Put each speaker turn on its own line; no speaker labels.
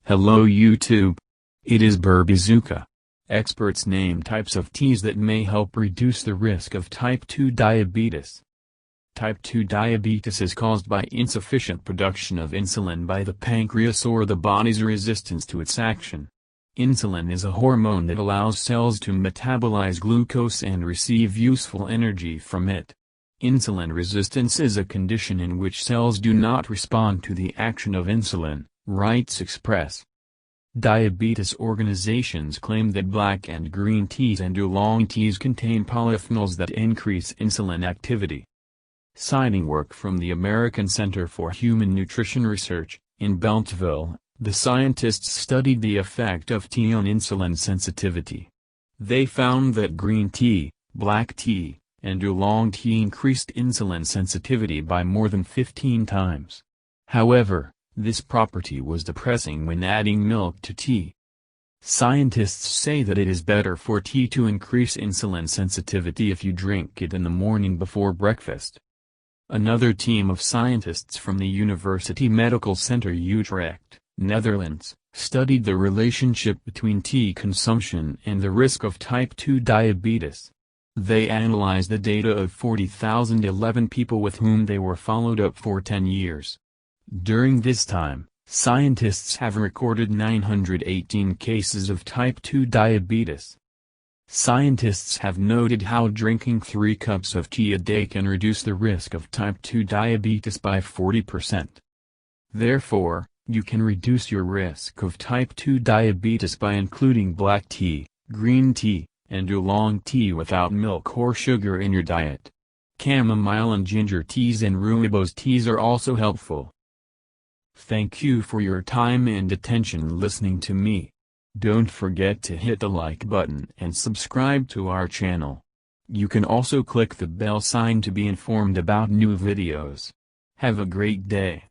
Hello YouTube. It is Burbazooka. Experts name types of teas that may help reduce the risk of type 2 diabetes. Type 2 diabetes is caused by insufficient production of insulin by the pancreas or the body's resistance to its action. Insulin is a hormone that allows cells to metabolize glucose and receive useful energy from it. Insulin resistance is a condition in which cells do not respond to the action of insulin, writes Express. Diabetes organizations claim that black and green teas and oolong teas contain polyphenols that increase insulin activity. Citing work from the American Center for Human Nutrition Research, in Beltsville, the scientists studied the effect of tea on insulin sensitivity. They found that green tea, black tea, and oolong tea increased insulin sensitivity by more than 15 times. However, this property was depressing when adding milk to tea. Scientists say that it is better for tea to increase insulin sensitivity if you drink it in the morning before breakfast. Another team of scientists from the University Medical Center Utrecht, Netherlands, studied the relationship between tea consumption and the risk of type 2 diabetes. They analyzed the data of 40,011 people with whom they were followed up for 10 years. During this time, scientists have recorded 918 cases of type 2 diabetes. Scientists have noted how drinking 3 cups of tea a day can reduce the risk of type 2 diabetes by 40%. Therefore, you can reduce your risk of type 2 diabetes by including black tea, green tea, and oolong tea without milk or sugar in your diet. Chamomile and ginger teas and rooibos teas are also helpful. Thank you for your time and attention listening to me. Don't forget to hit the like button and subscribe to our channel. You can also click the bell sign to be informed about new videos. Have a great day.